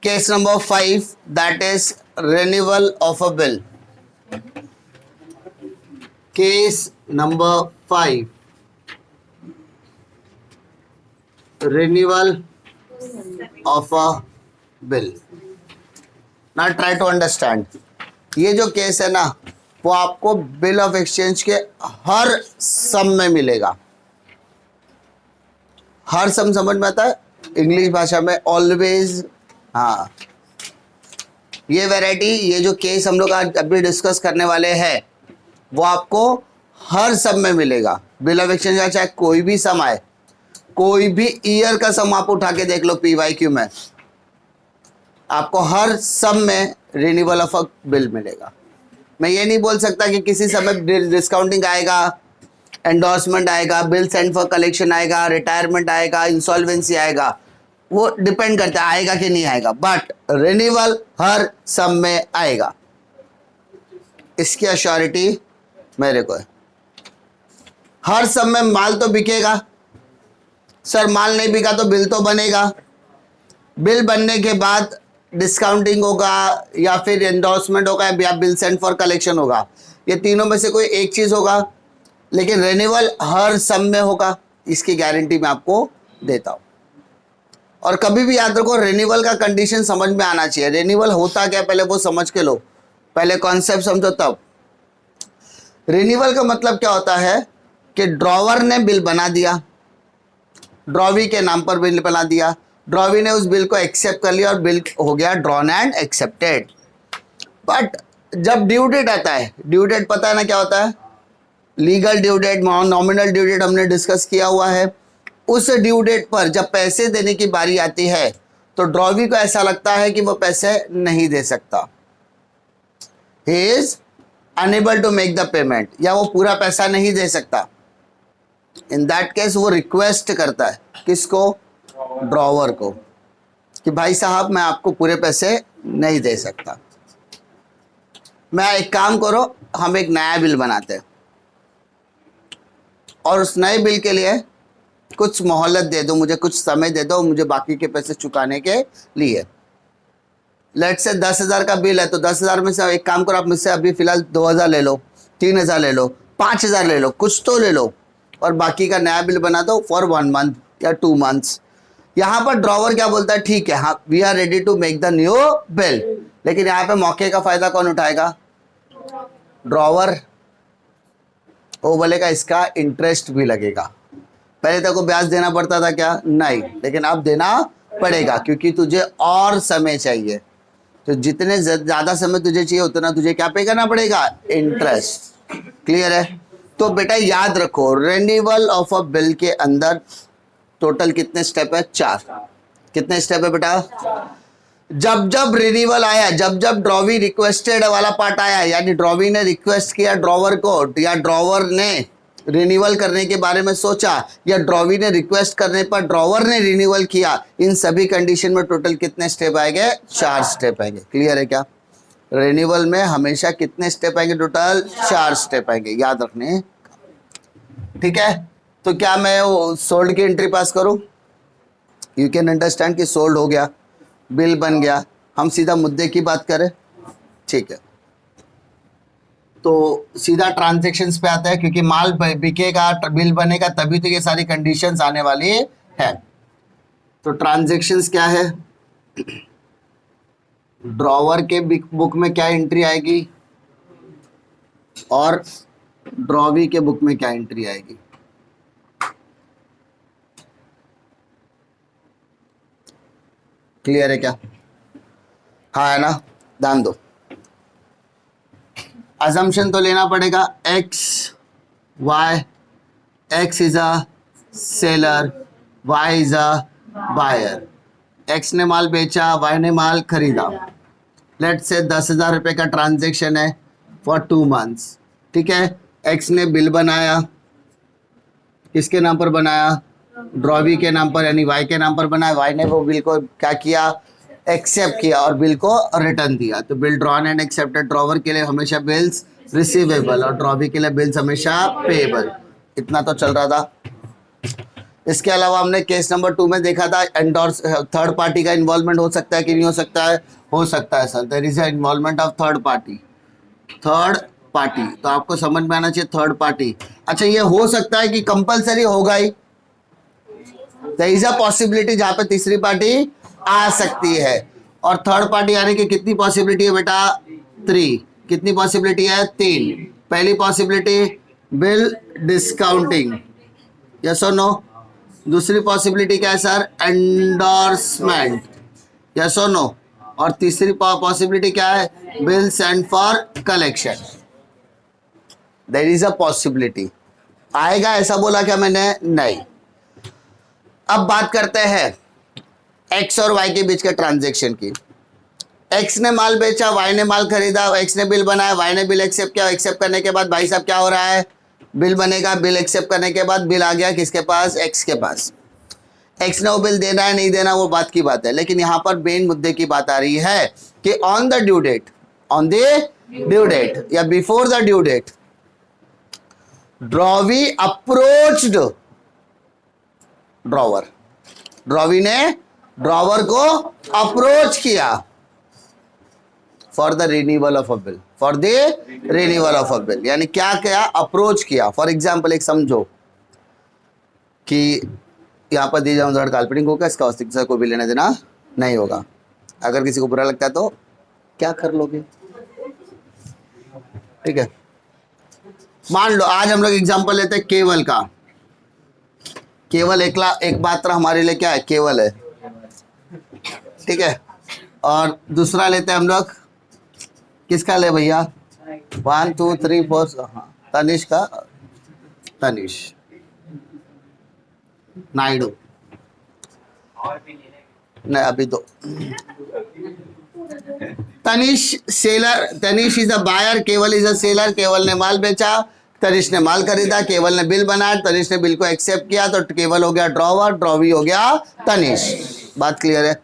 Case number 5, that is renewal of a bill. Case number 5, renewal of a bill. Now try to understand. ये जो case है ना, वो आपको bill of exchange के हर सम में मिलेगा. हर सम समझ में आता है इंग्लिश भाषा में? ऑलवेज. हाँ, ये वैरायटी, ये जो केस हम लोग आज अभी डिस्कस करने वाले हैं, वो आपको हर सम में मिलेगा. बिल ऑफ एक्सचेंज का चाहे कोई भी सम आए, कोई भी ईयर का सम आप उठा के देख लो PYQ में, आपको हर सम में रिन्यूअल ऑफ अ बिल मिलेगा. मैं ये नहीं बोल सकता कि किसी समय डिस्काउंटिंग आएगा, एंडोर्समेंट आएगा, बिल सेंड फॉर कलेक्शन आएगा, रिटायरमेंट आएगा, इंसॉल्वेंसी आएगा. वो डिपेंड करता है आएगा कि नहीं आएगा, बट रिन्यूअल हर सम में आएगा. इसकी अश्योरिटी मेरे को है. हर सम में माल तो बिकेगा. सर माल नहीं बिका तो बिल तो बनेगा. बिल बनने के बाद डिस्काउंटिंग होगा या फिर एंडोर्समेंट होगा या बिल सेंड फॉर कलेक्शन होगा. ये तीनों में से कोई एक चीज होगा, लेकिन रिन्यूअल हर सम में होगा. इसकी गारंटी मैं आपको देता हूं. और कभी भी याद रखो, रिन्यूअल का कंडीशन समझ में आना चाहिए. रिन्यूअल होता क्या पहले वो समझ के लो, पहले कॉन्सेप्ट समझो तब. रिन्यूअल का मतलब क्या होता है कि ड्रॉवर ने बिल बना दिया, ड्रॉवी के नाम पर बिल बना दिया, ड्रॉवी ने उस बिल को एक्सेप्ट कर लिया और बिल हो गया ड्रॉन एंड एक्सेप्टेड. बट जब ड्यू डेट आता है, ड्यू डेट पता है ना क्या होता है? Legal due date, nominal due date हमने डिस्कस किया हुआ है. उस ड्यू डेट पर जब पैसे देने की बारी आती है तो ड्रॉवी को ऐसा लगता है कि वो पैसे नहीं दे सकता, he is unable to make the payment, या वो पूरा पैसा नहीं दे सकता. इन दैट केस वो रिक्वेस्ट करता है किसको? ड्रॉवर को, कि भाई साहब मैं आपको पूरे पैसे नहीं दे सकता. मैं एक काम करो, हम एक नया बिल बनाते हैं और उस नए बिल के लिए कुछ मोहलत दे दो, मुझे कुछ समय दे दो मुझे बाकी के पैसे चुकाने के लिए. लेट से 10,000 का बिल है, तो 10,000 में से एक काम करो, आप मुझसे अभी फिलहाल 2,000 ले लो, 3,000 ले लो, 5,000 ले लो, कुछ तो ले लो, और बाकी का नया बिल बना दो फॉर 1 मंथ या 2 मंथ्स. यहाँ पर ड्रॉवर क्या बोलता है? ठीक है, हाँ we are ready to make the new bill. लेकिन यहाँ पे मौके का फायदा कौन उठाएगा? ड्रॉवर. वो बोलेगा इसका इंटरेस्ट भी लगेगा. पहले तक को ब्याज देना पड़ता था क्या? नहीं, लेकिन अब देना पड़ेगा क्योंकि तुझे और समय चाहिए. तो जितने ज्यादा समय तुझे चाहिए उतना तुझे क्या पे करना पड़ेगा? इंटरेस्ट. क्लियर है? तो बेटा याद रखो, रिन्यूअल ऑफ अ बिल के अंदर टोटल कितने स्टेप है? 4. कितने स्टेप है बेटा? जब जब रिन्यूअल आया, जब जब ड्रॉवी रिक्वेस्टेड वाला पार्ट आया, यानी ड्रॉवी ने रिक्वेस्ट किया ड्रॉवर को, या ड्रॉवर ने रिन्यूअल करने के बारे में सोचा, या ड्रॉवी ने रिक्वेस्ट करने पर ड्रॉवर ने रिन्यूअल किया, इन सभी कंडीशन में टोटल कितने स्टेप आएंगे? 4 स्टेप आएंगे. क्लियर है क्या? रिन्यूअल में हमेशा कितने स्टेप आएंगे? टोटल 4 स्टेप आएंगे, याद रखने. ठीक है, तो क्या मैं वो सोल्ड की एंट्री पास करूं? यू कैन अंडरस्टैंड कि सोल्ड हो गया, बिल बन गया. हम सीधा मुद्दे की बात करें. ठीक है, तो सीधा ट्रांजैक्शंस पे आता है, क्योंकि माल बिकेगा, बिल बनेगा, तभी तो ये सारी कंडीशंस आने वाली है. तो ट्रांजैक्शंस क्या है? ड्रॉवर के बुक में क्या एंट्री आएगी और ड्रॉवी के बुक में क्या एंट्री आएगी? क्लियर है क्या? हाँ है ना? ध्यान दो. अजम्पशन तो लेना पड़ेगा. X Y, X is a seller, Y is a buyer. X ने माल बेचा, वाई ने माल खरीदा. लेट से 10,000 रुपये का ट्रांजैक्शन है फॉर 2 मंथ्स. ठीक है, एक्स ने बिल बनाया, किसके नाम पर बनाया? ड्रॉवी के नाम पर, यानी वाई के नाम पर बनाया. वाई ने वो बिल को क्या किया? एक्सेप्ट किया और बिल को रिटर्न दिया. तो bill drawn and accepted. Drawer के लिए हमेशा बिल्स रिसीवेबल और ड्रॉवी के लिए बिल्स हमेशा पेएबल. इतना तो चल रहा था. इसके अलावा हमने केस नंबर 2 में देखा था एंडोर्स थर्ड पार्टी का इन्वॉल्वमेंट हो सकता है कि नहीं हो सकता है, हो सकता है sir, there is a involvement of third party, third party, तो आपको समझ में आना चाहिए थर्ड पार्टी। अच्छा ये हो सकता है कि कंपलसरी होगा ही, देयर इज अ पॉसिबिलिटी जहां पे तीसरी पार्टी आ सकती है, और थर्ड पार्टी आने की कितनी पॉसिबिलिटी है बेटा, 3, कितनी पॉसिबिलिटी है, 3। पहली पॉसिबिलिटी बिल डिस्काउंटिंग, यस और नो, दूसरी पॉसिबिलिटी क्या है सर, एंडोर्समेंट, यस और नो, और तीसरी पॉसिबिलिटी क्या है, bill send for collection. There is a possibility, आएगा ऐसा बोला क्या मैंने, नहीं। अब बात करते हैं एक्स और वाई के बीच के ट्रांजेक्शन की। एक्स ने माल बेचा, वाई ने माल खरीदा, एक्स ने बिल बनाया, वाई ने बिल एक्सेप्ट किया, एक्सेप्ट करने के बाद भाई साहब क्या हो रहा है, बिल बनेगा, बिल एक्सेप्ट करने के बाद बिल आ गया किसके पास, एक्स के पास। एक्स ने वो बिल देना है नहीं देना वो बात की बात है, लेकिन यहां पर मेन मुद्दे की बात आ रही है कि on the due date, on the due date या before the due date, drawee approached drawer, drawee ने ड्रॉवर को अप्रोच किया for the renewal of a bill, for the renewal of a bill, यानी क्या किया, अप्रोच किया। For example एक समझो कि यहां पर दी जाऊं काल्पनिक होगा, इसका वास्तविकता को भी लेना देना नहीं होगा। अगर किसी को बुरा लगता है तो क्या कर लोगे, ठीक है। मान लो आज हम लोग एग्जांपल लेते हैं केवल का, केवल एक मात्र हमारे लिए क्या है, केवल है, ठीक है। और दूसरा लेते हैं हम लोग, किसका ले भैया, 1 2 3 4, तनिष का, तनिष नायडू, नहीं अभी तो Tanish seller, Tanish is a buyer, Keval is a seller, Keval ने माल बेचा, तनिष ने माल खरीदा, केवल ने बिल बनाया, तनिष ने बिल को एक्सेप्ट किया, तो केवल हो गया ड्रॉवर, ड्रॉवी हो गया तनिष। बात क्लियर है।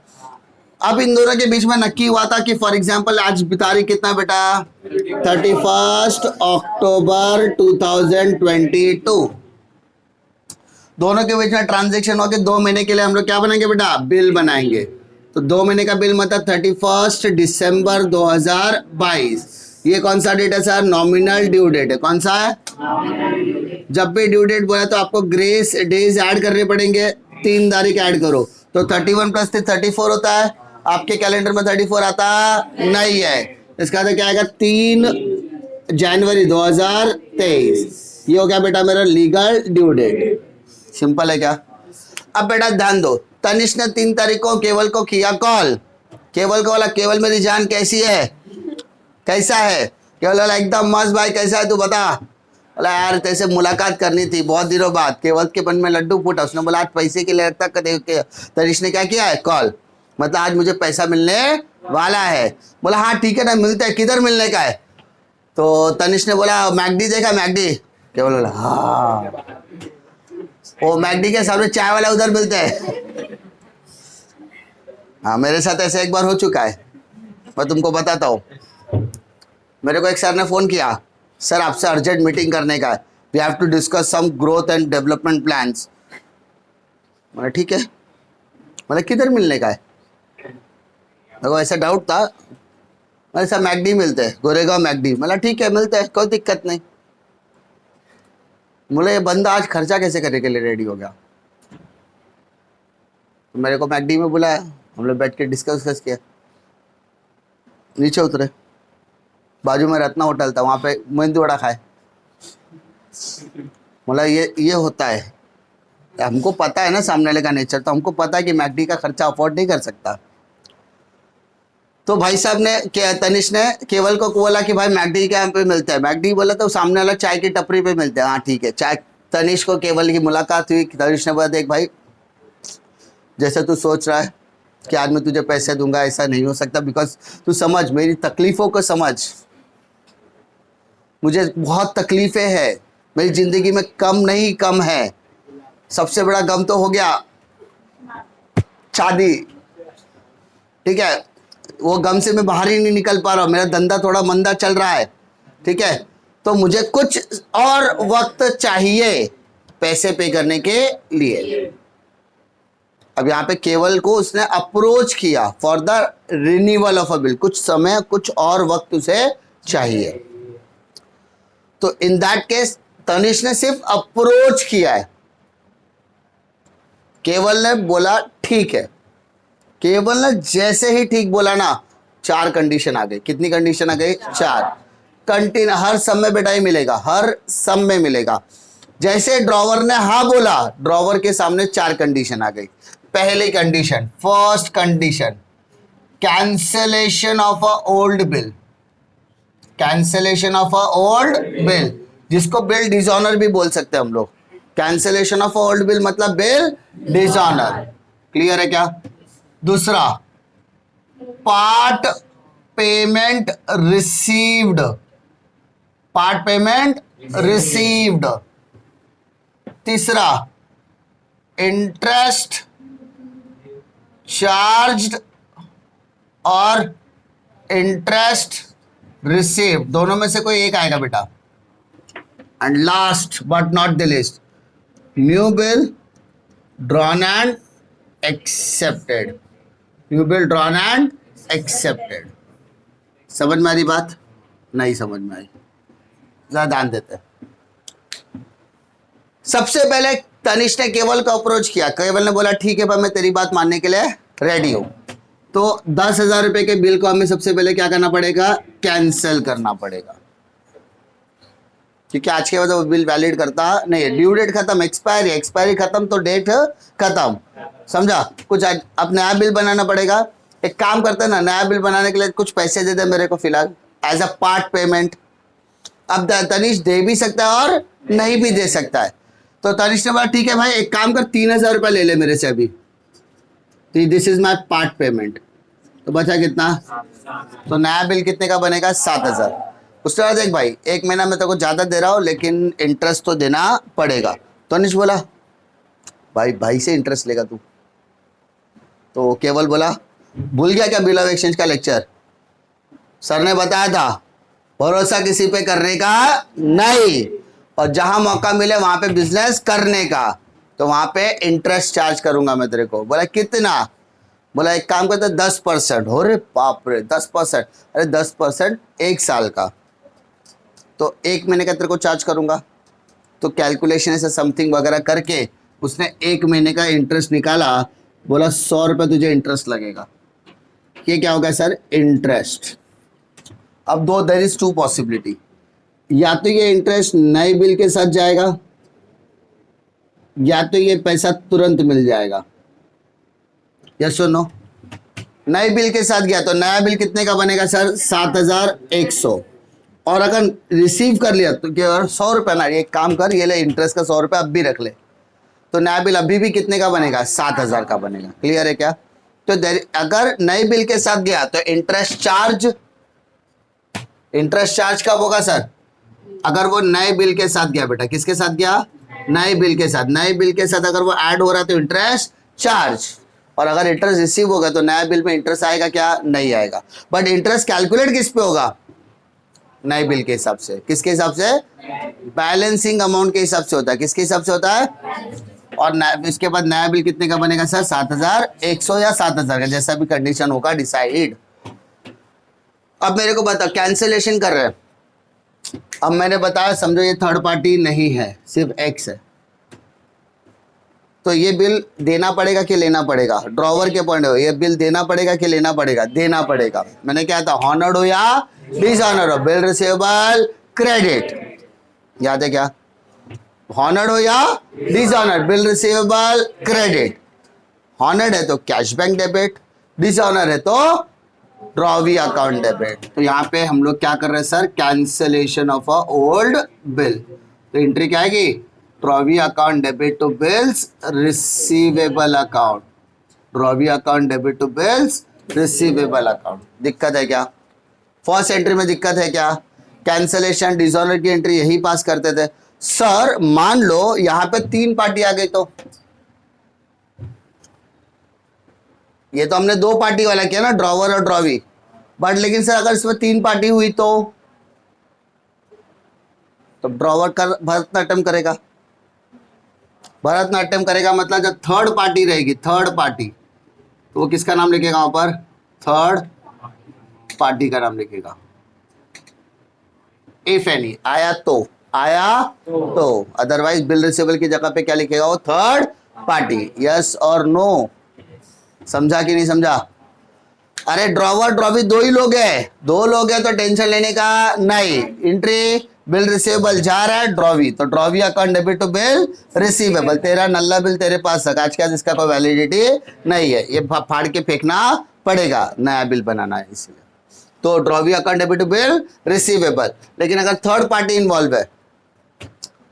अब इन दोनों के बीच में नक्की हुआ था कि फॉर एग्जांपल आज तारीख कितना बेटा, 31 अक्टूबर 2022, दोनों के बीच में ट्रांजेक्शन हो के 2 महीने के लिए हम लोग क्या बनाएंगे बेटा, बिल बनाएंगे। तो 2 महीने का बिल मतलब 31 दिसंबर 2022, ये कौन सा डेट है सर, नॉमिनल ड्यू डेट है, कौन सा है, जब भी ड्यू डेट बोला तो आपको ग्रेस डेज ऐड करने पड़ेंगे, 3 तारीख ऐड करो, तो 31 प्लस 3 34 होता है, आपके कैलेंडर में 34 आता नहीं है, इसका तो क्या आएगा, 3 जनवरी 2023, ये हो गया बेटा मेरा लीगल ड्यू डेट। सिंपल है क्या। अब बेटा ध्यान दो, तनिष ने 3 तारीख को केवल को किया कॉल, केवल को बोला केवल मेरी जान कैसी है, कैसा है, केवल बोला एकदम मस्त भाई, कैसा है तू बता, बोला यार तैसे मुलाकात करनी थी बहुत दिनों बाद, केवल के मन में लड्डू फूटा, उसने बोला आज पैसे के लिए तक, तनिष ने क्या किया है, कॉल, मतलब आज मुझे पैसा मिलने वाला है, बोला हाँ ठीक है ना मिलता है, किधर मिलने का है, तो तनिष ने बोला मैकडी देखा, मैकडी, केवल बोला हाँ, वो मैकडी के सामने चाय वाला उधर मिलता है, हाँ मेरे साथ ऐसे एक बार हो चुका है, मैं तुमको बताता हूँ। मेरे को एक सर ने फोन किया, सर आपसे अर्जेंट मीटिंग करने का है, we have to discuss some growth and development plans, मैंने ठीक है, मतलब किधर मिलने का है, मेरे को ऐसा डाउट था, मैंने सर मैकडी मिलते हैं, गोरेगांव मैकडी, मतलब ठीक है मिलते हैं, कोई दिक्कत नहीं। बोले ये बंदा आज खर्चा कैसे करने के लिए रेडी हो गया, तो मेरे को मैकडी में बुलाया, हम लोग बैठ के डिस्कस किया, नीचे उतरे, बाजू में रत्ना होटल था, वहाँ पे मेंदू वड़ा खाए, बोला ये होता है, हमको पता है ना सामने वाले का नेचर, तो हमको पता है कि मैकडी का खर्चा अफोर्ड नहीं कर सकता। तो भाई साहब ने तनिष ने केवल को बोला कि भाई मैकडी के यहाँ पे मिलता है, मैकडी बोला तो सामने वाला चाय की टपरी पे मिलते हैं, हाँ ठीक है। चाय, तनिष को केवल की मुलाकात हुई, तनिष ने बोला देख भाई जैसे तू सोच रहा है कि आज मैं तुझे पैसे दूंगा, ऐसा नहीं हो सकता, बिकॉज तू समझ मेरी तकलीफ़ों को समझ, मुझे बहुत तकलीफ़ें हैं, मेरी ज़िंदगी में कम नहीं कम है, सबसे बड़ा गम तो हो गया शादी, ठीक है, वो गम से मैं बाहर ही नहीं निकल पा रहा हूँ, मेरा धंधा थोड़ा मंदा चल रहा है, ठीक है, तो मुझे कुछ और वक्त चाहिए, पैसे पे करने के लिए। अब यहाँ पे केवल को उसने अप्रोच किया for the renewal of a bill, कुछ समय कुछ और वक्त उसे चाहिए। तो इन दैट केस तनिष ने सिर्फ अप्रोच किया है, केवल ने बोला ठीक है। केवल ने जैसे ही ठीक बोला ना, 4 कंडीशन आ गई। कितनी कंडीशन आ गई? 4। कंटिन्यू, हर समय बेटा ही मिलेगा, हर समय मिलेगा। जैसे ड्रॉवर ने हाँ बोला, ड्रॉवर के सामने 4 कंडीशन आ गई। पहली condition, first condition, cancellation of a old bill. Cancellation of a old bill, जिसको बिल डिसऑनर भी बोल सकते हैं हम लोग। कैंसलेशन ऑफ ओल्ड बिल मतलब बिल डिसऑनर। क्लियर है क्या? दूसरा, part payment received. Part payment received. तीसरा, इंटरेस्ट चार्ज्ड और इंटरेस्ट रिसीव्ड, दोनों में से कोई एक आएगा बेटा। And last but not the list, new bill drawn and accepted. New bill drawn and accepted. समझ में आ रही बात? नहीं समझ में आई, ज्यादा ध्यान देते हैं। सबसे पहले तनिष ने केवल को अप्रोच किया। केवल ने बोला ठीक है भाई, मैं तेरी बात मानने के लिए रेडी हूं। तो 10,000 रुपए के बिल को हमें सबसे पहले क्या करना पड़ेगा? कैंसिल करना पड़ेगा, क्योंकि आज के बाद वो बिल वैलिड करता नहीं है। ड्यू डेट खत्म, एक्सपायरी, एक्सपायरी खत्म तो डेट खत्म। समझा? कुछ अब नया बिल बनाना पड़ेगा। एक काम करते हैं ना, नया बिल बनाने के लिए कुछ पैसे दे दे मेरे को फिलहाल एज अ पार्ट पेमेंट। अब तनिष दे भी सकता है और नहीं भी दे सकता है। तो तनिष ने बोला ठीक है भाई, एक काम कर, 3,000 रुपये ले ले मेरे से अभी, this is my part payment. तो बचा कितना? तो नया बिल कितने का बनेगा? 7,000। उसके बाद देख भाई, 1 महीना में तो कुछ ज्यादा दे रहा हूं, लेकिन इंटरेस्ट तो देना पड़ेगा। तनिष बोला भाई, भाई से इंटरेस्ट लेगा तू? तो केवल बोला, भूल गया क्या बिल ऑफ एक्सचेंज का लेक्चर? सर ने बताया था भरोसा किसी पे करने का नहीं, और जहां मौका मिले वहां पे बिजनेस करने का। तो वहां पे इंटरेस्ट चार्ज करूंगा मैं तेरे को। बोला कितना? बोला एक काम करते 10%। हो रे बाप रे, 10%? अरे 10% 1 साल का, तो 1 महीने का तेरे को चार्ज करूंगा। तो कैलकुलेशन ऐसे समथिंग वगैरह करके उसने 1 महीने का इंटरेस्ट निकाला। बोला 100 रुपये तुझे इंटरेस्ट लगेगा। ये क्या होगा सर? इंटरेस्ट। अब देयर इज 2 पॉसिबिलिटी, या तो ये इंटरेस्ट नए बिल के साथ जाएगा, या तो ये पैसा तुरंत मिल जाएगा। यस और नो? नए बिल के साथ गया तो नया बिल कितने का बनेगा सर? 7,100। और अगर रिसीव कर लिया तो क्या? 100 रुपये ना, एक काम कर, ये ले इंटरेस्ट का 100 रुपये अब भी रख ले, तो नया बिल अभी भी कितने का बनेगा? 7,000 का बनेगा। क्लियर है क्या? तो अगर नए बिल के साथ गया तो इंटरेस्ट चार्ज कब होगा सर? अगर वो नए बिल के साथ गया बेटा। किसके साथ गया? नए बिल के साथ। नए बिल के साथ अगर वो ऐड हो रहा है तो इंटरेस्ट चार्ज, और अगर इंटरेस्ट रिसीव होगा तो नया बिल में इंटरेस्ट आएगा क्या? नहीं आएगा। बट इंटरेस्ट कैलकुलेट किस पे होगा? नए बिल के हिसाब से। किसके हिसाब से? बैलेंसिंग अमाउंट के हिसाब से होता है। किसके हिसाब से होता है? और इसके बाद नया बिल कितने का बनेगा सर? 7,100 या 7,000 का, जैसा भी कंडीशन होगा डिसाइड। अब मेरे को बता, कैंसिलेशन कर रहे हैं। अब मैंने बताया, समझो ये थर्ड पार्टी नहीं है, सिर्फ एक्स है, तो ये बिल देना पड़ेगा कि लेना पड़ेगा? ड्रॉवर के पॉइंट हो, ये बिल देना पड़ेगा कि लेना पड़ेगा? देना पड़ेगा। मैंने क्या था? हॉनर्ड हो या डिसऑनर्ड हो, बिल रिसीवेबल क्रेडिट। याद है क्या? हॉनर्ड हो या dishonoured, bill receivable credit. Honoured है तो कैश बैंक डेबिट, डिसऑनर है तो ड्रॉवी अकाउंट डेबिट। तो यहाँ पे हम लोग क्या कर रहे हैं sir? Cancellation of a old bill. तो एंट्री क्या आएगी? Drawee account debit to bills receivable account. Drawee account debit to bills receivable account. दिक्कत है क्या? फर्स्ट एंट्री में दिक्कत है क्या? कैंसिलेशन डिसऑनर की एंट्री यही पास करते थे सर। मान लो यहाँ पे 3 पार्टी आ गई, तो ये तो हमने 2 पार्टी वाला किया ना, ड्रॉवर और ड्रॉवी। बट लेकिन सर अगर इसमें 3 पार्टी हुई तो ड्रॉवर का भरतनाट्यम करेगा। भरतनाट्यम करेगा मतलब जब थर्ड पार्टी रहेगी, थर्ड पार्टी, तो वो किसका नाम लिखेगा वहां पर? थर्ड पार्टी का नाम लिखेगा। इफ एनी, आया तो, आया तो, अदरवाइज बिल रिसीवेबल की जगह पे क्या लिखेगा वो? Third party. यस और नो? समझा कि नहीं समझा? अरे ड्रॉवर ड्रॉवी दो ही लोग हैं, दो लोग हैं तो टेंशन लेने का नहीं। एंट्री बिल रिसीवेबल जा रहा है ड्रॉवी, तो drawee account debit to bill receivable. तेरा नल्ला बिल तेरे पास रखा, आज के बाद इसका कोई वैलिडिटी नहीं है, ये फाड़ के फेंकना पड़ेगा, नया बिल बनाना है इसलिए। तो drawee account debit to bill receivable. लेकिन अगर थर्ड पार्टी इन्वॉल्व है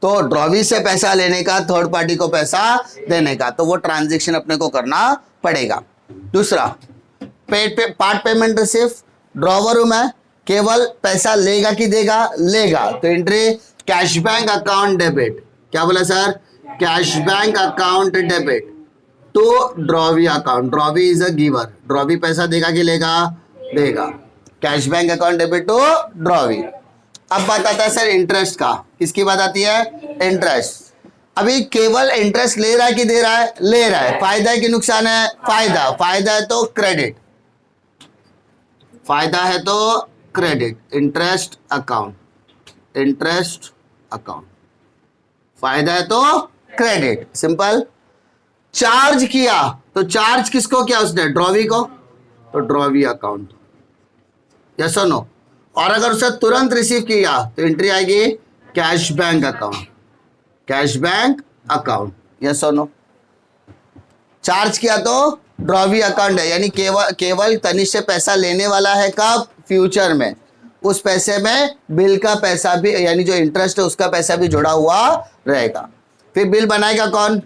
तो ड्रॉवी से पैसा लेने का, थर्ड पार्टी को पैसा देने का, तो वो ट्रांजेक्शन अपने को करना पड़ेगा। दूसरा पार्ट पेमेंट रिसीव, ड्रॉवर हूं मैं, केवल पैसा लेगा कि देगा? लेगा, तो entry cash bank account debit, क्या बोला sir? Cash bank account debit to drawee account. Drawee is a giver, drawee पैसा देगा कि लेगा? देगा। Cash bank account debit to drawee. अब बात आता है सर इंटरेस्ट का। किसकी बात आती है? इंटरेस्ट। अभी केवल इंटरेस्ट ले रहा है कि दे रहा है? ले रहा है। फायदा है कि नुकसान है? फायदा। फायदा है तो क्रेडिट, फायदा है तो credit. Interest account, interest account, फायदा है तो क्रेडिट, सिंपल। चार्ज किया तो चार्ज किसको किया उसने? ड्रॉवी को, तो ड्रॉवी अकाउंट। यस और नो? और अगर उसे तुरंत रिसीव किया तो एंट्री आएगी cash bank account, cash bank account. Yes और नो? चार्ज किया तो ड्रॉवी अकाउंट है, यानी केवल तनिष्क से पैसा लेने वाला है। कब? फ्यूचर में। उस पैसे में बिल का पैसा भी, यानी जो इंटरेस्ट है उसका पैसा भी जुड़ा हुआ रहेगा। फिर बिल बनाएगा कौन?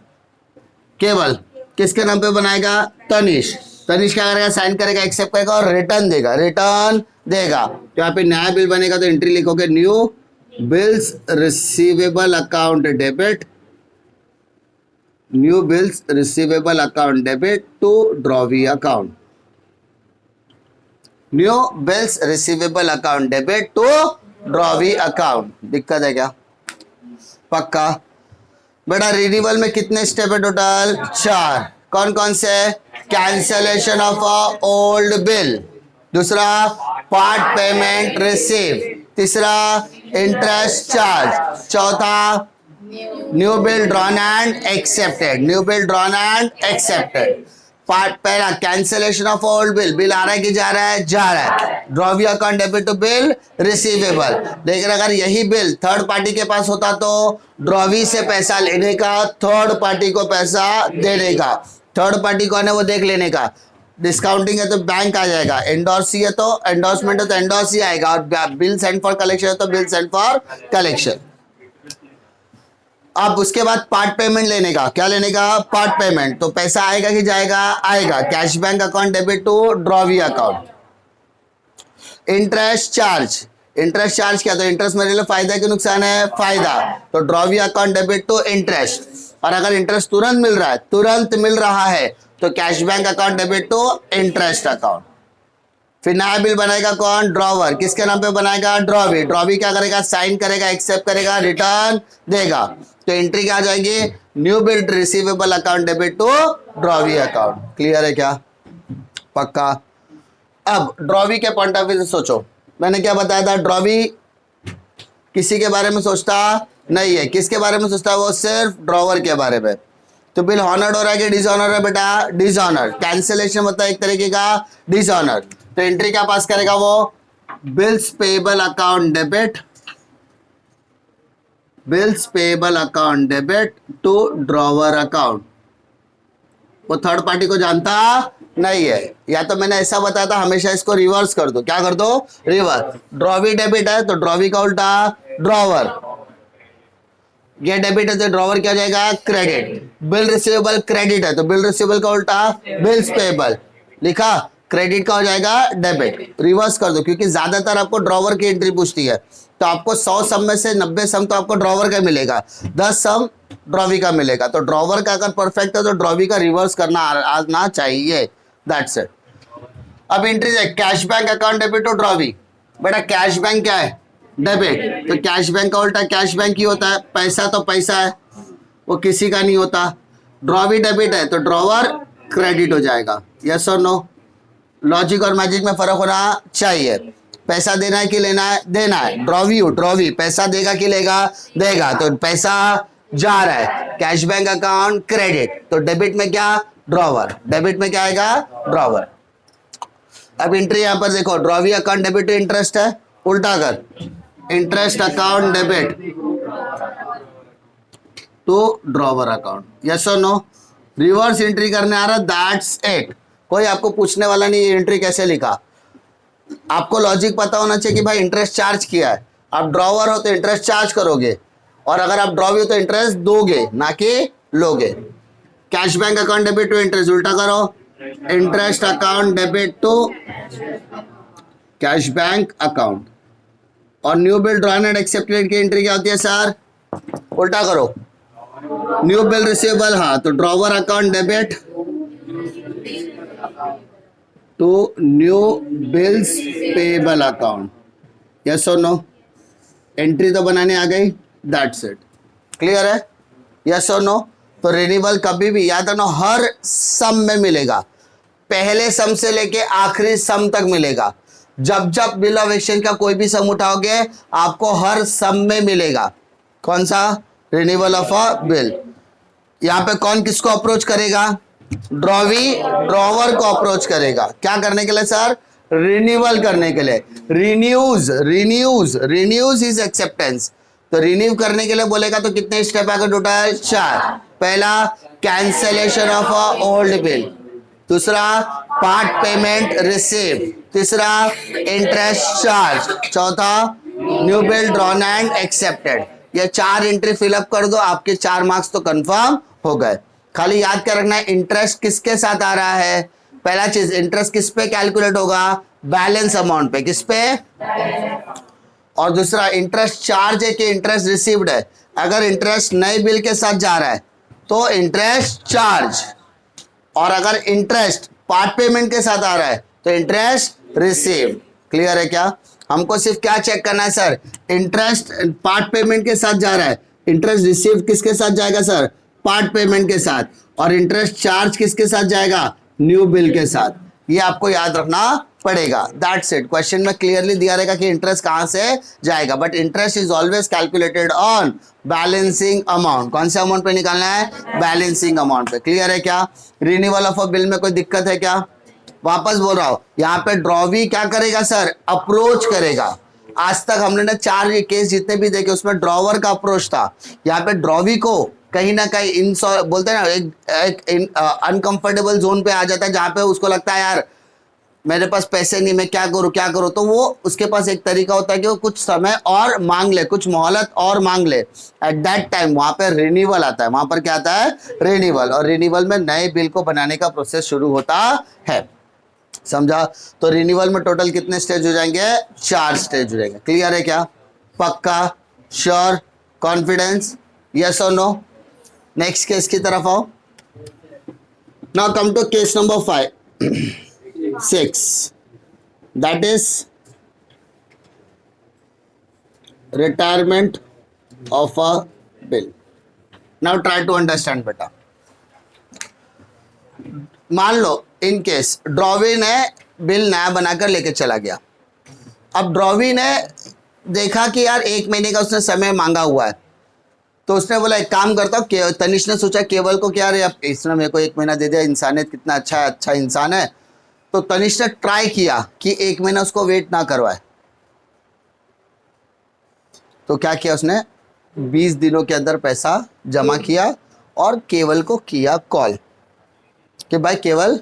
केवल। किसके नाम पे बनाएगा? तनिष्क। तनिष्क क्या करेगा? साइन करेगा, एक्सेप्ट करेगा और रिटर्न देगा, रिटर्न देगा। तो यहाँ पे नया बिल बनेगा तो एंट्री लिखोगे new bills receivable account debit, new bills receivable account debit to drawee account, new bills receivable account debit to drawee account. दिक्कत है क्या? पक्का? बेटा रिन्यूअल में कितने स्टेप है टोटल? 4। कौन कौन से? Cancellation of a old bill, दूसरा पार्ट पेमेंट रिसीव, तीसरा इंटरेस्ट चार्ज, चौथा new bill drawn and accepted, new bill drawn and accepted. Part पहला cancellation of old bill, bill आ रहा है कि जा रहा है? जा रहा है। Drawee account debit to bill receivable. लेकिन अगर यही बिल थर्ड पार्टी के पास होता तो ड्रॉवी से पैसा लेने का, थर्ड पार्टी को पैसा देने का। थर्ड पार्टी कौन है वो देख लेने का। डिस्काउंटिंग है तो बैंक आ जाएगा, एंडोर्सी है तो एंडोर्समेंट है तो एंडोर्सी आएगा, और बिल सेंड फॉर कलेक्शन है तो बिल सेंड फॉर कलेक्शन। अब उसके बाद पार्ट पेमेंट लेने का, क्या लेने का? Part payment. तो पैसा आएगा कि जाएगा? आएगा। Cash bank account debit to drawee account. Interest charge, interest charge क्या? तो इंटरेस्ट मेरे लिए फायदा है कि नुकसान है? फायदा, तो drawee account debit to interest. और अगर इंटरेस्ट तुरंत मिल रहा है, तुरंत मिल रहा है, तो cash bank account debit to interest account. फिर नया बिल बनाएगा कौन? ड्रॉवर। किसके नाम पे बनाएगा? ड्रॉवी। ड्रॉवी क्या करेगा? साइन करेगा, एक्सेप्ट करेगा, रिटर्न देगा। तो एंट्री क्या आ जाएगी? New bill receivable account debit to drawee account. Clear है क्या? पक्का? अब ड्रॉवी के पॉइंट ऑफ व्यू से सोचो, मैंने क्या बताया था? ड्रॉवी किसी के बारे में सोचता नहीं है। किसके बारे में सोचता है? वो सिर्फ ड्रॉवर के बारे में। तो बिल हॉनर्ड हो रहा है कि डिसऑनर है बेटा? डिसऑनर। कैंसिलेशन होता है एक तरीके का डिसऑनर। तो एंट्री क्या पास करेगा वो? Bills payable account debit, bills payable account debit to drawer account. वो थर्ड पार्टी को जानता नहीं है, या तो मैंने ऐसा बताया था हमेशा इसको रिवर्स कर दो। क्या कर दो? रिवर्स। ड्रॉवी डेबिट है तो ड्रॉवी का उल्टा ड्रॉवर। ये डेबिट है तो ड्रॉवर क्या हो जाएगा? क्रेडिट। बिल रिसीवेबल क्रेडिट है तो बिल रिसीवेबल का उल्टा बिल्स पेएबल। लिखा? क्रेडिट का हो जाएगा डेबिट। रिवर्स कर दो, क्योंकि ज्यादातर आपको ड्रॉवर की एंट्री पूछती है, तो आपको 100 सम में से 90 सम तो आपको ड्रॉवर का मिलेगा, 10 सम ड्रॉवी का मिलेगा। तो ड्रॉवर का अगर परफेक्ट है तो ड्रॉवी का रिवर्स करना आना चाहिए। That's it. अब एंट्री है cash bank account debit to drawee. बेटा कैश बैंक क्या है? डेबिट। तो कैश बैंक का उल्टा कैश बैंक ही होता है, पैसा तो पैसा है, वो किसी का नहीं होता। ड्रॉवी डेबिट है तो ड्रॉवर क्रेडिट हो जाएगा। यस और नो? लॉजिक और मैजिक में फर्क होना चाहिए। पैसा देना है कि लेना है? देना है। ड्रॉवी पैसा देगा कि लेगा? देगा। तो पैसा जा रहा है, कैश बैंक अकाउंट क्रेडिट, तो डेबिट में क्या? ड्रॉवर। डेबिट में क्या आएगा? ड्रॉवर। अब एंट्री यहां पर देखो, drawee account debit to interest है, उल्टा कर, interest account debit to drawer account. Yes और नो? रिवर्स एंट्री करने आ रहा, दैट्स इट। कोई आपको पूछने वाला नहीं ये एंट्री कैसे लिखा। आपको लॉजिक पता होना चाहिए कि भाई इंटरेस्ट चार्ज किया है, आप ड्रॉवर हो तो इंटरेस्ट चार्ज करोगे, और अगर आप ड्रॉवी हो तो इंटरेस्ट दोगे ना कि लोगे। Cash bank account debit to interest, उल्टा करो, interest account debit to cash bank account. और new bill drawn and accepted की एंट्री क्या होती है सर? उल्टा करो, न्यू बिल रिसीवेबल, हाँ तो drawer account debit to new bills payable account. Yes और नो? एंट्री तो बनाने आ गई, दैट्स इट। क्लियर है? यस और नो? तो रिन्यूअल कभी भी याद रखना हर सम में मिलेगा, पहले सम से लेके आखिरी सम तक मिलेगा। जब जब बिल ऑफ एक्सचेंज का कोई भी सम उठाओगे आपको हर सम में मिलेगा। कौन सा? Renewal of a bill. यहां पे कौन किसको अप्रोच करेगा? ड्रॉवी ड्रॉवर को अप्रोच करेगा। क्या करने के लिए सर? रिन्यूअल करने के लिए। Renews is acceptance. तो रिन्यू करने के लिए बोलेगा तो कितने स्टेप आएगा टोटल? 4। पहला cancellation of a old bill, दूसरा पार्ट पेमेंट रिसीव, तीसरा इंटरेस्ट चार्ज, चौथा new bill drawn and accepted. ये 4 एंट्री फिलअप कर दो, आपके 4 मार्क्स तो कंफर्म हो गए। खाली याद क्या रखना है, इंटरेस्ट किसके साथ आ रहा है? पहला चीज, इंटरेस्ट किस पे कैलकुलेट होगा? बैलेंस अमाउंट पे। किस पे? और दूसरा इंटरेस्ट चार्ज है कि इंटरेस्ट रिसीव्ड है। अगर इंटरेस्ट नए बिल के साथ जा रहा है तो इंटरेस्ट चार्ज, और अगर इंटरेस्ट पार्ट पेमेंट के साथ आ रहा है तो इंटरेस्ट रिसीव। क्लियर है क्या? हमको सिर्फ क्या चेक करना है सर? इंटरेस्ट पार्ट पेमेंट के साथ जा रहा है, इंटरेस्ट रिसीव किसके साथ जाएगा सर? पार्ट पेमेंट के साथ। और इंटरेस्ट चार्ज किसके साथ जाएगा? न्यू बिल के साथ। ये आपको याद रखना पड़ेगा। That's it. क्वेश्चन में क्लियरली दिया रहेगा कि इंटरेस्ट कहां से जाएगा, but interest is always calculated on balancing amount. कौन से अमाउंट पे निकालना है? बैलेंसिंग अमाउंट पे। क्लियर है क्या? रिन्यूअल ऑफ अ बिल में कोई दिक्कत है क्या? वापस बोल रहा हूं, यहाँ पे ड्रॉवी क्या करेगा सर? अप्रोच करेगा। आज तक हमने ना 4 केस जितने भी देखे उसमें ड्रॉवर का अप्रोच था। यहाँ पे ड्रॉवी को कहीं ना कहीं इन बोलते हैं ना, एक अनकंफर्टेबल जोन पे आ जाता है, जहां पे उसको लगता है यार मेरे पास पैसे नहीं, मैं क्या करूं। तो वो उसके पास एक तरीका होता है कि वो कुछ समय और मांग ले, कुछ मोहलत और मांग ले। एट दैट टाइम वहां पर रिन्यूअल आता है। वहां पर क्या आता है? रिन्यूअल। और रिन्यूअल में नए बिल को बनाने का प्रोसेस शुरू होता है। समझा? तो रिन्यूअल में टोटल कितने स्टेज हो जाएंगे? 4 स्टेज हो जाएंगे। क्लियर है क्या? पक्का? श्योर? कॉन्फिडेंस? यस और नो? नेक्स्ट केस की तरफ आओ। Now come to case number 6, that is retirement of a bill. Now try to understand बेटा। मान लो इन केस ड्रॉवी ने बिल नया बनाकर लेके चला गया। अब ड्रॉवी ने देखा कि यार 1 महीने का उसने समय मांगा हुआ है, तो उसने बोला एक काम करता हूँ। तनिष ने सोचा केवल को क्या रे, इसने मेरे को 1 महीना दे दिया, इंसानियत कितना अच्छा इंसान है। तो तनिष ने ट्राई किया कि 1 महीना उसको वेट ना करवाए। तो क्या किया उसने? 20 दिनों के अंदर पैसा जमा किया और केवल को किया कॉल कि भाई केवल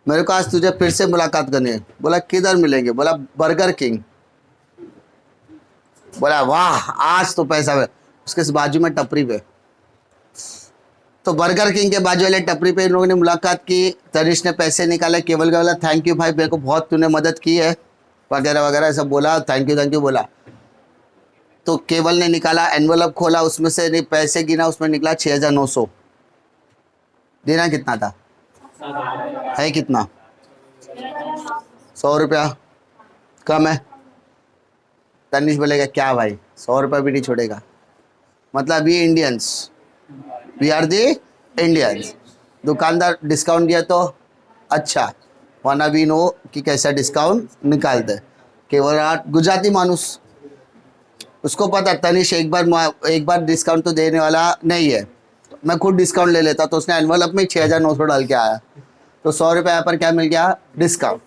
मेरे को आज तुझे फिर से मुलाकात करनी है। बोला किधर मिलेंगे? बोला बर्गर किंग। बोला वाह आज तो पैसा है। उसके बाजू में टपरी पे, तो बर्गर किंग के बाजू वाले टपरी पे इन लोगों ने मुलाकात की। तनिष ने पैसे निकाले, केवल का बोला थैंक यू भाई, मेरे को बहुत तूने मदद की है वगैरह वगैरह सब बोला, थैंक यू बोला। तो केवल ने निकाला, एनवलप खोला, उसमें से पैसे गिना, उसमें निकला 6900। देना कितना था? है कितना? 100 रुपया कम है। तनिष बोलेगा क्या भाई 100 रुपया भी नहीं छोड़ेगा? मतलब ये Indians we are the Indians. दुकानदार डिस्काउंट दिया तो अच्छा, वरना वी नो कि कैसा डिस्काउंट निकालते। केवल गुजराती मानुस, उसको पता तनिष एक बार डिस्काउंट तो देने वाला नहीं है, मैं खुद डिस्काउंट ले लेता। तो उसने एनवलप में 6,900 डाल के आया, तो 100 रुपये यहाँ पर क्या मिल गया, डिस्काउंट।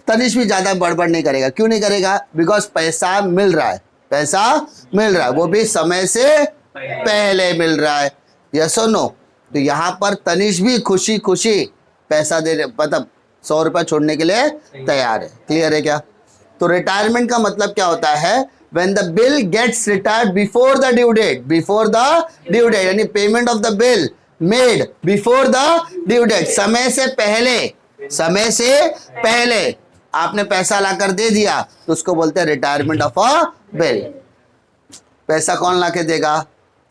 तनिष भी ज़्यादा बड़बड़ नहीं करेगा। क्यों नहीं करेगा? बिकॉज पैसा मिल रहा है, पैसा मिल रहा है, वो भी समय से पहले मिल रहा है। यस और नो? तो यहाँ पर तनिष भी खुशी खुशी पैसा दे, मतलब 100 रुपये छोड़ने के लिए तैयार है। क्लियर है क्या? तो रिटायरमेंट का मतलब क्या होता है? when the bill gets retired before the due date, यानी payment of the bill made before the due date, समय से पहले आपने पैसा लाकर दे दिया, तो उसको बोलते हैं रिटायरमेंट ऑफ अ बिल। पैसा कौन लाके देगा?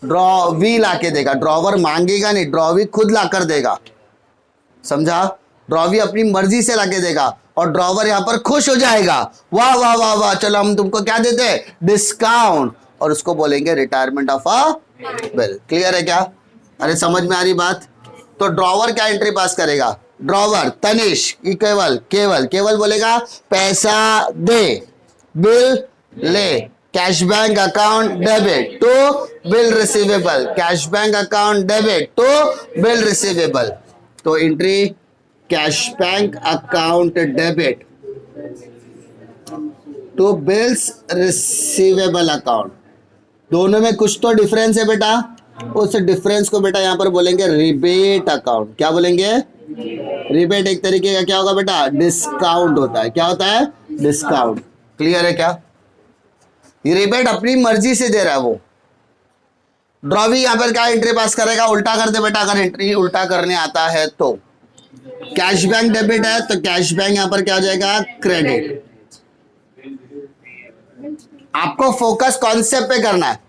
ड्रॉवी लाके देगा। ड्रॉवर मांगेगा नहीं, ड्रॉवी खुद लाकर देगा। समझा? ड्रॉवी अपनी मर्जी से लाके देगा और ड्रॉवर यहां पर खुश हो जाएगा, वाह वाह वाह वाह, चलो हम तुमको क्या देते हैं, डिस्काउंट, और उसको बोलेंगे retirement of a bill. Clear है क्या? अरे समझ में आ रही बात? तो ड्रॉवर क्या एंट्री पास करेगा? ड्रॉवर तनिष केवल बोलेगा पैसा दे, बिल ले, cash bank account debit to bill receivable, cash bank account debit to bill receivable. तो entry cash bank account debit to bills receivable account, दोनों में कुछ तो डिफरेंस है बेटा। उस डिफरेंस को बेटा यहां पर बोलेंगे रिबेट अकाउंट। क्या बोलेंगे? रिबेट एक तरीके का क्या होगा बेटा? डिस्काउंट होता है। क्या होता है? डिस्काउंट। क्लियर है क्या? ये रिबेट अपनी मर्जी से दे रहा है वो। ड्रॉवी यहां पर क्या एंट्री पास करेगा? उल्टा कर दे बेटा, अगर एंट्री उल्टा करने आता है तो। कैश बैंक डेबिट है तो कैश बैंक यहां पर क्या हो जाएगा? क्रेडिट। आपको फोकस कॉन्सेप्ट पे करना है।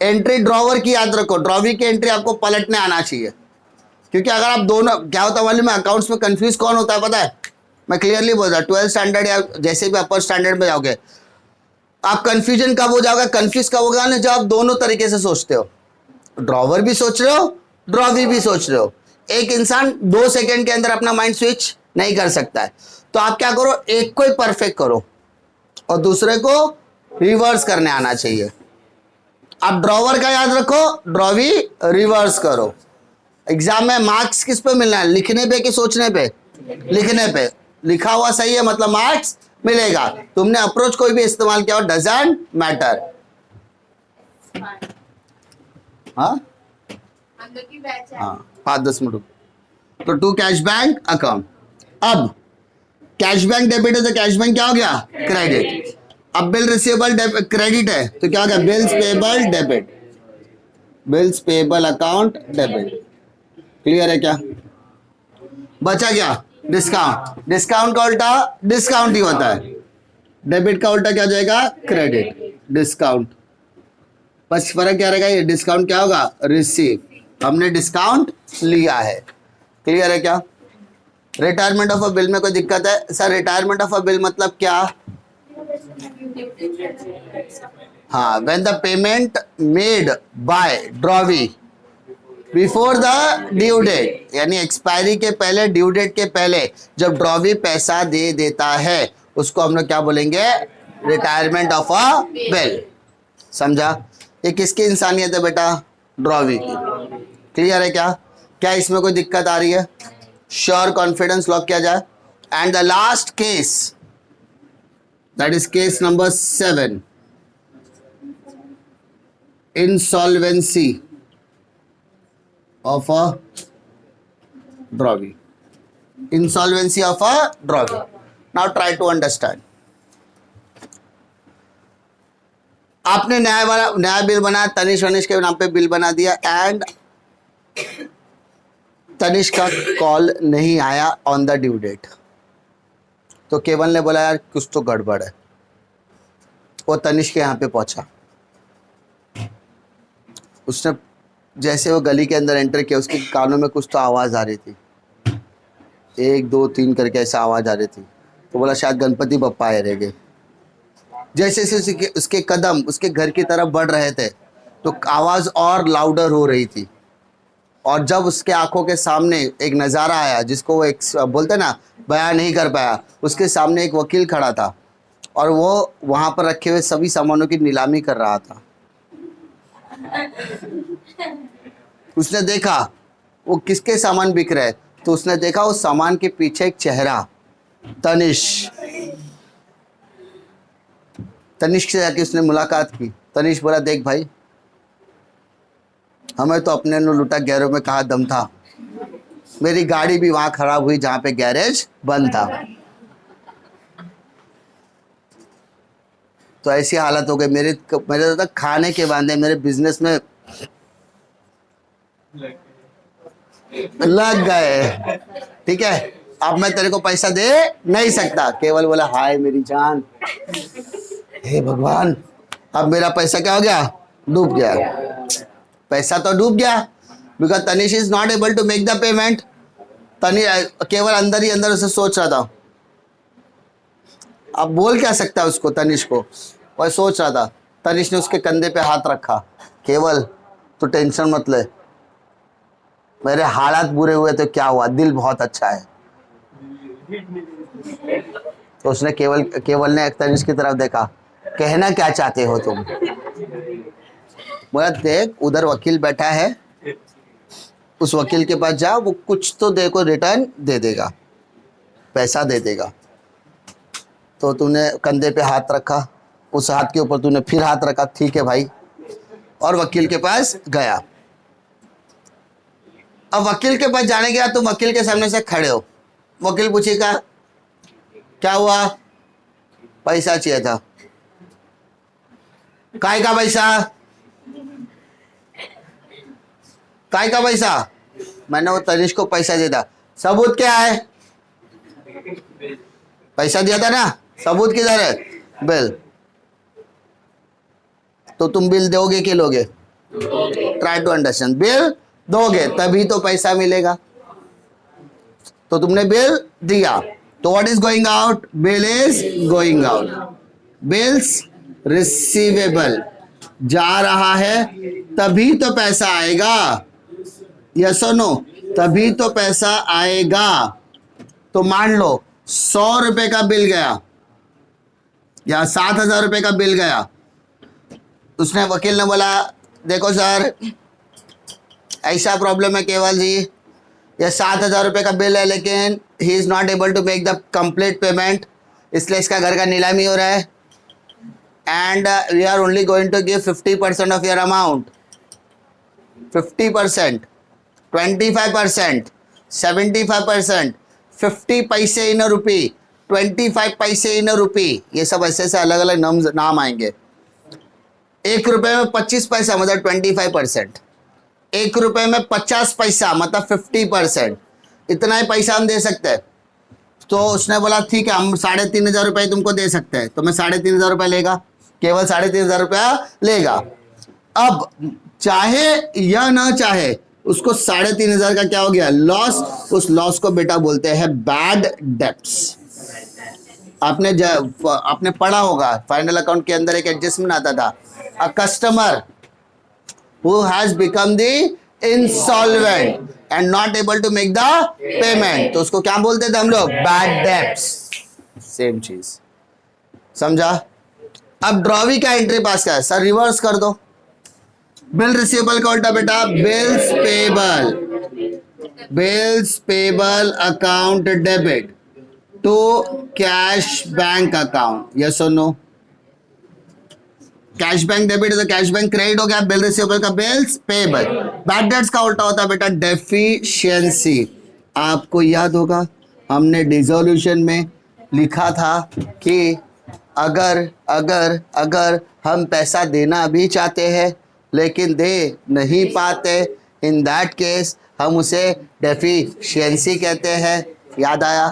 एंट्री ड्रॉवर की याद रखो, ड्रॉवी की एंट्री आपको पलटने आना चाहिए। क्योंकि अगर आप दोनों, क्या होता है मालूम है, अकाउंट्स में कंफ्यूज कौन होता है पता है? मैं क्लियरली बोल रहा, 12th स्टैंडर्ड या जैसे भी अपर स्टैंडर्ड में जाओगे, आप कंफ्यूजन कब हो जाओगे, कंफ्यूज कब होगा ना, जब आप दोनों तरीके से सोचते हो। ड्रॉवर भी सोच रहे हो, ड्रॉवी भी सोच रहे हो। एक इंसान 2 सेकंड के अंदर अपना माइंड स्विच नहीं कर सकता है। तो आप क्या करो, एक को ही परफेक्ट करो और दूसरे को रिवर्स करने आना चाहिए। आप ड्रॉवर का याद रखो, ड्रॉवी रिवर्स करो। एग्जाम में मार्क्स किस पे मिलना है? लिखने पे कि सोचने पे? लिखने पे। लिखा हुआ सही है मतलब मार्क्स मिलेगा। तुमने अप्रोच कोई भी इस्तेमाल किया हो, डजंट मैटर। हाँ हाँ, 5-10 मिनट। तो टू कैश बैंक अकाउंट। अब कैश बैंक डेबिट है तो कैश बैंक क्या हो गया? क्रेडिट। अब बिल रिसीवेबल क्रेडिट है तो क्या हो गया? Bills payable debit, bills payable account debit. Clear है क्या? बचा क्या? डिस्काउंट। डिस्काउंट का उल्टा डिस्काउंट ही होता है, डेबिट का उल्टा क्या हो जाएगा? क्रेडिट। डिस्काउंट, बस फर्क क्या रहेगा? ये डिस्काउंट क्या होगा? रिसीव। हमने डिस्काउंट लिया है। क्लियर है क्या? रिटायरमेंट ऑफ अ बिल में कोई दिक्कत है? Sir retirement of a bill मतलब क्या? हाँ, when the payment made by drawee before the due date, यानी एक्सपायरी के पहले, ड्यू डेट के पहले जब ड्रॉवी पैसा दे देता है, उसको हम लोग क्या बोलेंगे? Retirement of a bill. समझा? ये किसकी इंसानियत है बेटा? ड्रॉवी की। क्लियर है क्या? क्या इसमें कोई दिक्कत आ रही है? श्योर, कॉन्फिडेंस लॉक किया जाए। And the last case, that is case number 7, insolvency of a drawee. Insolvency of a drawee. Now try to understand. आपने नया बिल बनाया, तनिष वनिष के नाम पे बिल बना दिया, एंड तनिष का कॉल नहीं आया ऑन द ड्यू डेट। तो केवल ने बोला यार कुछ तो गड़बड़ है। वो तनिष के यहाँ पे पहुंचा। उसने जैसे वो गली के अंदर एंटर किया, उसके कानों में कुछ तो आवाज़ आ रही थी, 1 2 3 करके ऐसा आवाज़ आ रही थी। तो बोला शायद गणपति बप्पा आए रहेंगे। जैसे जैसे उसके कदम उसके घर की तरफ बढ़ रहे थे तो आवाज़ और लाउडर हो रही थी। और जब उसके आंखों के सामने एक नज़ारा आया जिसको वो एक बोलते ना बयान नहीं कर पाया, उसके सामने एक वकील खड़ा था और वो वहां पर रखे हुए सभी सामानों की नीलामी कर रहा था। उसने देखा वो किसके सामान बिक रहे, तो उसने देखा उस सामान के पीछे एक चेहरा, तनिष्क। तनिष्क से जाके उसने मुलाकात की। तनिष्क बोला, देख भाई, हमें तो अपने ने लुटा गैरों में कहा दम था, मेरी गाड़ी भी वहां खराब हुई जहां पे गैरेज बंद था। तो ऐसी हालत हो गई मेरे तो खाने के बांधे मेरे बिजनेस में लग गए। ठीक है, अब मैं तेरे को पैसा दे नहीं सकता। केवल बोला, हाय मेरी जान, हे भगवान, अब मेरा पैसा क्या हो गया, डूब गया। पैसा तो डूब गया, because Tanish is not able to make the payment. केवल अंदर ही अंदर उसे सोच रहा था, अब बोल क्या सकता है उसको, तनिष को, वह सोच रहा था। तनिष ने उसके कंधे पे हाथ रखा, केवल तो टेंशन मत ले, मेरे हालात बुरे हुए तो क्या हुआ, दिल बहुत अच्छा है। तो उसने केवल ने तनिष की तरफ देखा, कहना क्या चाहते हो तुम। बोला, देख उधर वकील बैठा है, उस वकील के पास जा, वो कुछ तो देखो रिटर्न दे देगा, पैसा दे देगा। तो तूने कंधे पे हाथ रखा, उस हाथ के ऊपर तूने फिर हाथ रखा, ठीक है भाई, और वकील के पास गया। अब वकील के पास जाने के बाद तुम वकील के सामने से खड़े हो, वकील पूछेगा, क्या हुआ, पैसा चाहिए था। काय का पैसा, काय का पैसा, मैंने वो तनिष को पैसा दिया था, सबूत क्या है, पैसा दिया था ना, सबूत किधर है, बिल। तो तुम बिल दोगे कि लोगे, ट्राई टू अंडरस्टैंड, बिल दोगे तभी तो पैसा मिलेगा। तो तुमने बिल दिया, तो what is going out, bill is going out, bills receivable जा रहा है, तभी तो पैसा आएगा, यस और नो, तभी तो पैसा आएगा। तो मान लो 100 रुपए का बिल गया या 7,000 रुपए का बिल गया, उसने वकील ने बोला, देखो सर ऐसा प्रॉब्लम है केवल जी, ये 7,000 रुपए का बिल है, लेकिन he is not able to make the complete payment, इसलिए इसका घर का नीलामी हो रहा है, and we are only going to give 50% of your amount, 50%, 25%, 75%, 50 पैसे इन रुपी, 25 पैसे इन रुपी, ये सब ऐसे ऐसे अलग अलग नाम आएंगे। 1 रुपए में 25 पैसा मतलब 25%, 1 रुपए में 50 पैसा मतलब 50%, इतना ही पैसा हम दे सकते हैं। तो उसने बोला, ठीक है, हम 3,500 रुपये तुमको दे सकते हैं। तो मैं 3,500 रुपये लेगा, केवल 3,500 रुपया लेगा। अब चाहे या ना चाहे, उसको 3,500 का क्या हो गया, लॉस। उस लॉस को बेटा बोलते हैं बैड डेब्ट्स। आपने पढ़ा होगा, फाइनल अकाउंट के अंदर एक एडजस्टमेंट आता था, a customer who has become the insolvent and not able to make the payment, तो उसको क्या बोलते थे हम लोग, बैड डेब्ट्स। सेम चीज, समझा। अब ड्रॉवी का एंट्री पास का है सर, रिवर्स कर दो, बिल रिसीवेबल का उल्टा बेटा bills payable, bills payable account debit to cash bank account, yes और नो। कैश बैंक डेबिट तो कैश बैंक क्रेडिट हो गया, बिल रिसीवेबल का बिल्स पेबल। बैड डेट्स का उल्टा होता है बेटा डेफिशिएंसी। आपको याद होगा हमने डिसोल्यूशन में लिखा था कि अगर अगर अगर हम पैसा देना भी चाहते हैं लेकिन दे नहीं पाते, इन दैट केस हम उसे डेफिशिएंसी कहते हैं। याद आया,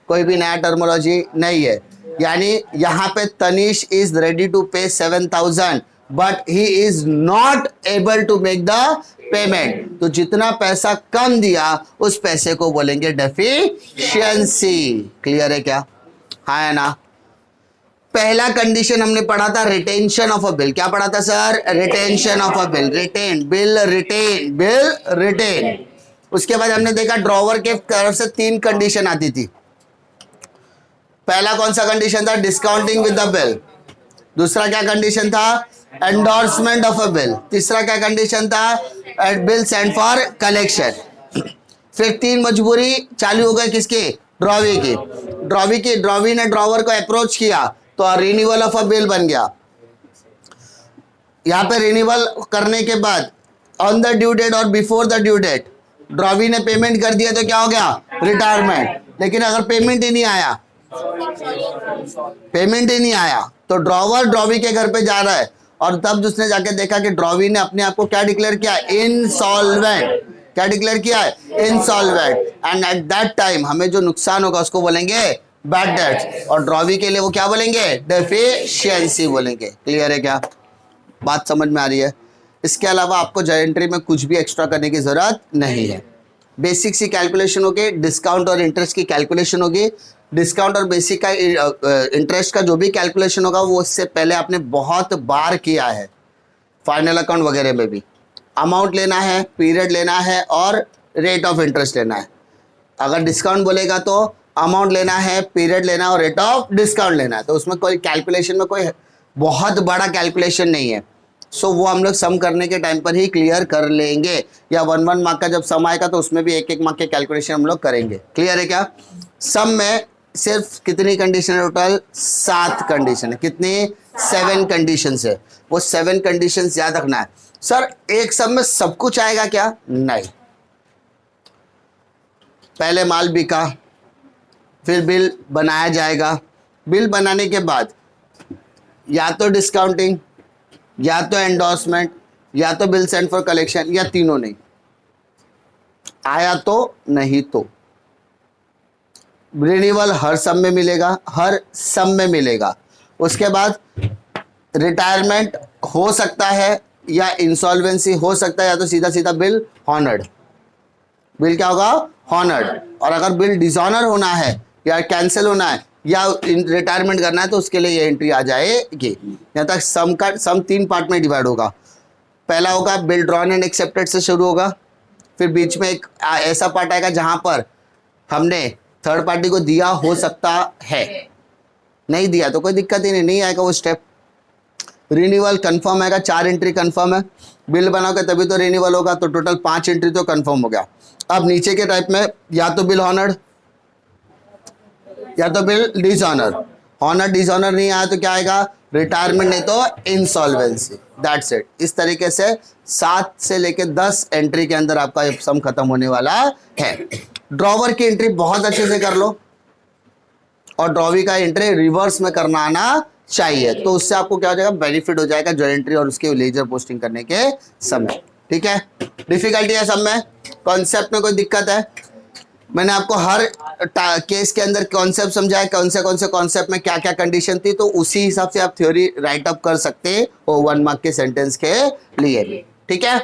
कोई भी नया टर्मोलॉजी नहीं है। यानी यहाँ पे Tanish is ready to pay 7,000 but he is not able to make the payment. तो जितना पैसा कम दिया उस पैसे को बोलेंगे डेफिशिएंसी। क्लियर है क्या, हाँ है ना। पहला कंडीशन हमने पढ़ा था रिटेंशन ऑफ अ बिल। क्या पढ़ा था sir? Retention of a bill. Retain bill, retain bill, retain. उसके बाद हमने देखा ड्रॉवर के तरफ से 3 कंडीशन आती थी। पहला कौन सा कंडीशन था? Discounting with the bill. दूसरा क्या कंडीशन था? Endorsement of a bill. तीसरा क्या कंडीशन था? Bill send for collection. फिर 3 मजबूरी चालू हो गई किसकी? ड्रॉवी की। ड्रॉवी ने ड्रॉवर को अप्रोच किया तो रिन्यूअल ऑफ अ बिल बन गया। यहां पे रिन्यूअल करने के बाद ऑन द ड्यू डेट और before the due date drawee ने पेमेंट कर दिया तो क्या हो गया? रिटायरमेंट। लेकिन अगर पेमेंट ही नहीं आया तो ड्रॉवी के घर पे जा रहा है और तब उसने जाके देखा कि ड्रॉवी ने अपने आप को क्या डिक्लेयर किया? इनसॉल्वेंट। क्या डिक्लेयर किया है? Insolvent. And at that time हमें जो नुकसान होगा उसको बोलेंगे बैड डेट्स, और ड्रॉवी के लिए वो क्या बोलेंगे? डेफिशिएंसी बोलेंगे। क्लियर है क्या? बात समझ में आ रही है? इसके अलावा आपको जर्नल एंट्री में कुछ भी एक्स्ट्रा करने की जरूरत नहीं है। बेसिक सी कैलकुलेशन होगी, डिस्काउंट और इंटरेस्ट की कैलकुलेशन होगी। डिस्काउंट और बेसिक का इंटरेस्ट का जो भी कैलकुलेशन होगा वो इससे पहले आपने बहुत बार किया है, फाइनल अकाउंट वगैरह में भी। अमाउंट लेना है, पीरियड लेना है और रेट ऑफ इंटरेस्ट लेना है। अगर डिस्काउंट बोलेगा तो अमाउंट लेना है, पीरियड लेना है और रेट ऑफ डिस्काउंट लेना है। तो उसमें कोई कैलकुलेशन में कोई बहुत बड़ा कैलकुलेशन नहीं है। सो वो हम लोग सम करने के टाइम पर ही क्लियर कर लेंगे, या 1 मार्क का जब सम आएगा तो उसमें भी 1 मार्क के कैलकुलेशन हम लोग करेंगे। क्लियर है क्या? सम में सिर्फ कितनी कंडीशन है? टोटल 7 कंडीशन है। कितनी? 7 कंडीशन है। वो 7 कंडीशन याद रखना है। सर एक सम में सब कुछ आएगा क्या? नहीं। पहले माल बिका, फिर बिल बनाया जाएगा। बिल बनाने के बाद या तो डिस्काउंटिंग, या तो एंडोर्समेंट, या तो बिल सेंड फॉर कलेक्शन, या तीनों नहीं। आया तो नहीं तो रिन्यूअल हर सम में मिलेगा, हर सम में मिलेगा। उसके बाद रिटायरमेंट हो सकता है या इंसॉल्वेंसी हो सकता है, या तो सीधा सीधा बिल हॉनर्ड। बिल क्या होगा? हॉनर्ड। और अगर बिल डिसऑनर होना है या कैंसिल होना है या रिटायरमेंट करना है तो उसके लिए ये एंट्री आ जाएगी। यहाँ तक सम 3 पार्ट में डिवाइड होगा। पहला होगा बिल ड्रॉन एंड एक्सेप्टेड से शुरू होगा। फिर बीच में एक ऐसा पार्ट आएगा जहां पर हमने थर्ड पार्टी को दिया हो सकता है, नहीं दिया तो कोई दिक्कत ही नहीं आएगा वो स्टेप। रिन्यूअल कंफर्म आएगा, 4 एंट्री कंफर्म है। बिल बनाओगे तभी तो रिन्यूअल होगा, तो टोटल 5 एंट्री तो कंफर्म हो गया। अब नीचे के टाइप में या तो बिल हॉनर्ड या तो बिल डिसऑनर। हॉनर डिसऑनर नहीं आया तो क्या आएगा? रिटायरमेंट, नहीं तो इंसॉल्वेंसी। That's it. इस तरीके से 7 से लेके 10 एंट्री के अंदर आपका ये सम खत्म होने वाला है। ड्रॉवर की एंट्री बहुत अच्छे से कर लो और ड्रॉवी का एंट्री रिवर्स में करना आना चाहिए, तो उससे आपको क्या हो जाएगा? बेनिफिट हो जाएगा जर्नल एंट्री और उसके लेजर पोस्टिंग करने के समय। ठीक है? डिफिकल्टी है सब में? कॉन्सेप्ट में कोई दिक्कत है? मैंने आपको हर केस के अंदर कॉन्सेप्ट समझाया, कौन से कॉन्सेप्ट में क्या क्या कंडीशन थी, तो उसी हिसाब से आप थ्योरी राइट अप कर सकते हो 1 मार्क के सेंटेंस के लिए भी। ठीक है?